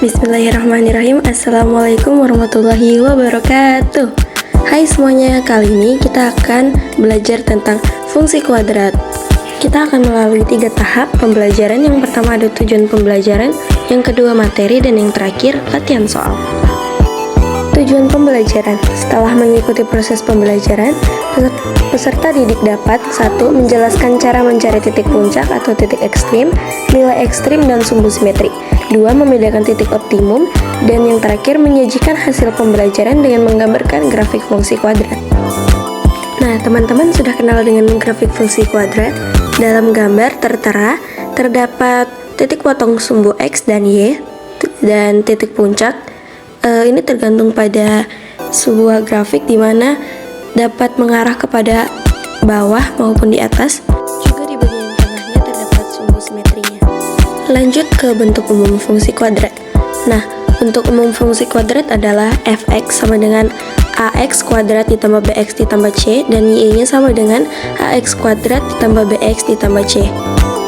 Bismillahirrahmanirrahim. Assalamualaikum warahmatullahi wabarakatuh. Hai semuanya, kali ini kita akan belajar tentang fungsi kuadrat. Kita akan melalui 3 tahap pembelajaran. Yang pertama ada tujuan pembelajaran, yang kedua materi, dan yang terakhir latihan soal. Tujuan pembelajaran. Setelah mengikuti proses pembelajaran, peserta didik dapat 1. Menjelaskan cara mencari titik puncak atau titik ekstrim, nilai ekstrim, dan sumbu simetri. 2. Membedakan titik optimum. Dan yang terakhir, menyajikan hasil pembelajaran dengan menggambarkan grafik fungsi kuadrat. Nah, teman-teman sudah kenal dengan grafik fungsi kuadrat? Dalam gambar tertera, terdapat titik potong sumbu X dan Y, dan titik puncak. Ini tergantung pada sebuah grafik di mana dapat mengarah kepada bawah maupun di atas. Juga di bagian tengahnya terdapat sumbu simetrinya. Lanjut ke bentuk umum fungsi kuadrat. Nah, bentuk umum fungsi kuadrat adalah fx sama dengan ax kuadrat ditambah bx ditambah c, dan y-nya sama dengan ax kuadrat ditambah bx ditambah c.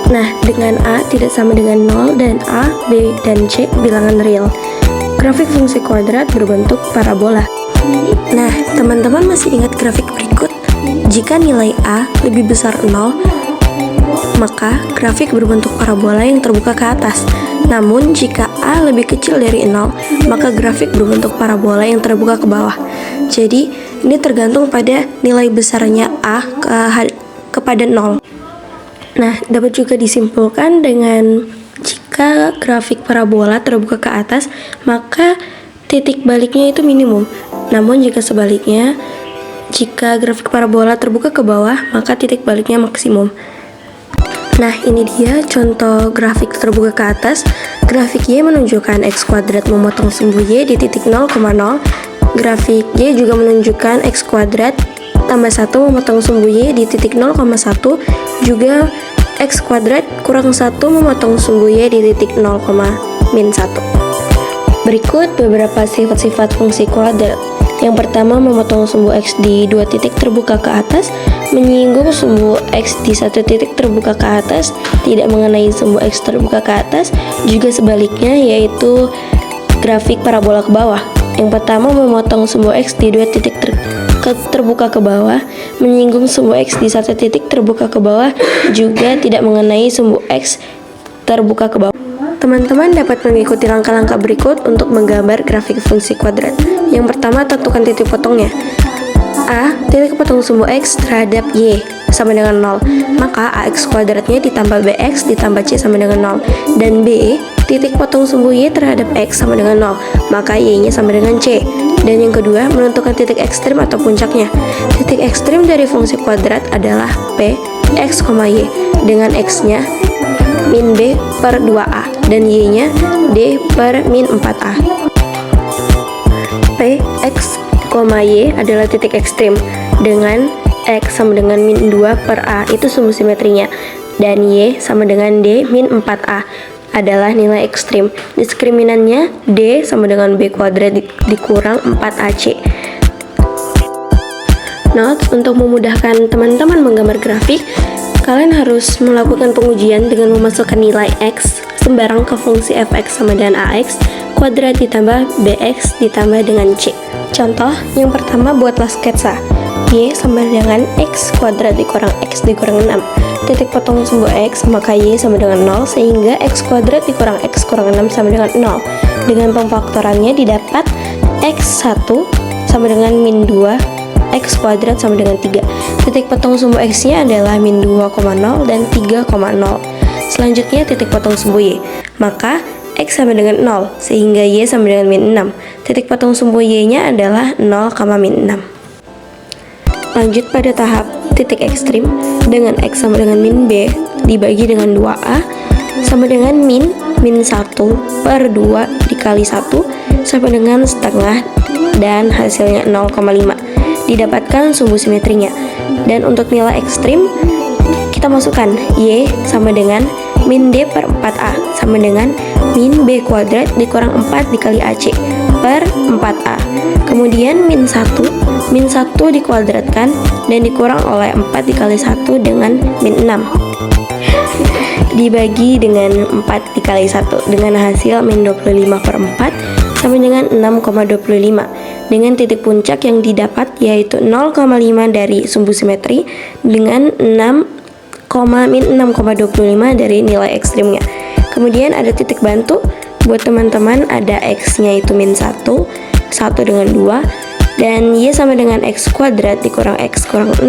Nah, dengan a tidak sama dengan 0 dan a, b, dan c bilangan real. Grafik fungsi kuadrat berbentuk parabola. Nah, teman-teman masih ingat grafik berikut? Jika nilai a lebih besar 0, maka grafik berbentuk parabola yang terbuka ke atas. Namun, jika a lebih kecil dari 0, maka grafik berbentuk parabola yang terbuka ke bawah. Jadi, ini tergantung pada nilai besarnya a kepada 0. Nah, dapat juga disimpulkan dengan jika grafik parabola terbuka ke atas, maka titik baliknya itu minimum. Namun jika sebaliknya, jika grafik parabola terbuka ke bawah, maka titik baliknya maksimum. Nah, ini dia contoh grafik terbuka ke atas. Grafik Y menunjukkan X kuadrat memotong sumbu Y di titik 0,0. Grafik Y juga menunjukkan X kuadrat tambah 1 memotong sumbu Y di titik 0,1. Juga X kuadrat kurang 1 memotong sumbu Y di titik 0,-1. Berikut beberapa sifat-sifat fungsi kuadrat. Yang pertama, memotong sumbu X di 2 titik terbuka ke atas, menyinggung sumbu X di 1 titik terbuka ke atas, tidak mengenai sumbu X terbuka ke atas, juga sebaliknya, yaitu grafik parabola ke bawah. Yang pertama, memotong sumbu X di 2 titik terbuka ke bawah, menyinggung sumbu X di 1 titik terbuka ke bawah, juga tidak mengenai sumbu X terbuka ke bawah. Teman-teman dapat mengikuti langkah-langkah berikut untuk menggambar grafik fungsi kuadrat. Yang pertama, tentukan titik potongnya. A. Titik potong sumbu X terhadap Y sama dengan 0, maka AX kuadratnya ditambah BX ditambah C sama dengan 0. Dan B. Titik potong sumbu Y terhadap X sama dengan 0, maka Y-nya sama dengan C. Dan yang kedua, menentukan titik ekstrim atau puncaknya. Titik ekstrim dari fungsi kuadrat adalah P, X, Y, dengan X-nya min B per 2A dan Y-nya D per min 4A. P, X, Y adalah titik ekstrim, dengan X sama dengan min 2 per A itu sumbu simetrinya, dan Y sama dengan D min 4A adalah nilai ekstrim. Diskriminannya D sama dengan B kuadrat dikurang 4AC. Notes: untuk memudahkan teman-teman menggambar grafik, kalian harus melakukan pengujian dengan memasukkan nilai X sembarang ke fungsi fx sama dengan ax kuadrat ditambah bx ditambah dengan c. Contoh, yang pertama, buatlah sketsa. Y sama dengan x kuadrat dikurang x dikurang 6. Titik potong sumbu x maka y sama dengan 0, sehingga x kuadrat dikurang x kurang 6 sama dengan 0. Dengan pemfaktorannya didapat x1 sama dengan min 2 X kuadrat sama dengan 3. Titik potong sumbu X-nya adalah min 2,0 dan 3,0. Selanjutnya titik potong sumbu Y, maka X sama dengan 0, sehingga Y sama dengan min 6. Titik potong sumbu Y-nya adalah 0, min 6. Lanjut pada tahap titik ekstrim, dengan X sama dengan min B dibagi dengan 2A sama dengan min 1 per 2 dikali 1 sama dengan setengah, dan hasilnya 0,5. Didapatkan sumbu simetrinya. Dan untuk nilai ekstrim, kita masukkan Y sama dengan min D per 4A sama dengan min B kuadrat dikurang 4 dikali AC per 4A. Kemudian min 1 dikuadratkan dan dikurang oleh 4 dikali 1 dengan min 6. dibagi dengan 4 dikali 1 dengan hasil min 25/4 sama dengan 6,25 dengan titik puncak yang didapat yaitu 0,5 dari sumbu simetri dengan min 6,25 dari nilai ekstrimnya. Kemudian ada titik bantu buat teman-teman, ada x-nya itu min 1 dengan 2, dan y sama dengan x kuadrat dikurang x kurang 6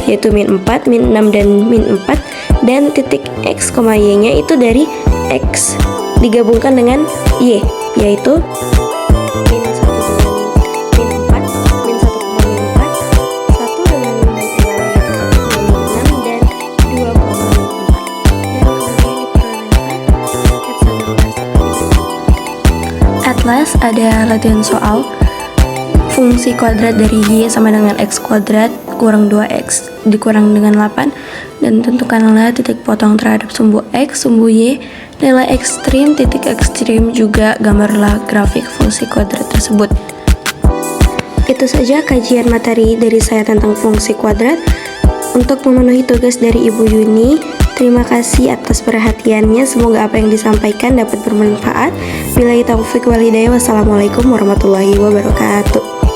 yaitu min 4, min 6, dan min 4, dan titik x, y nya itu dari x digabungkan dengan y yaitu min 1 dengan min 4, min 1, min 4, 1 dengan min 2 yaitu 1, min 6, dan 2, min 4, dan kemudian diperolehkan at last ada latihan soal fungsi kuadrat dari y sama dengan x kuadrat kurang 2x dikurang dengan 8, dan tentukanlah titik potong terhadap sumbu x, sumbu y, nilai ekstrim, titik ekstrim, juga gambarlah grafik fungsi kuadrat tersebut. Itu saja kajian materi dari saya tentang fungsi kuadrat. Untuk memenuhi tugas dari Ibu Yuni, terima kasih atas perhatiannya. Semoga apa yang disampaikan dapat bermanfaat. Billahi taufiq wal hidayah. Wassalamualaikum warahmatullahi wabarakatuh.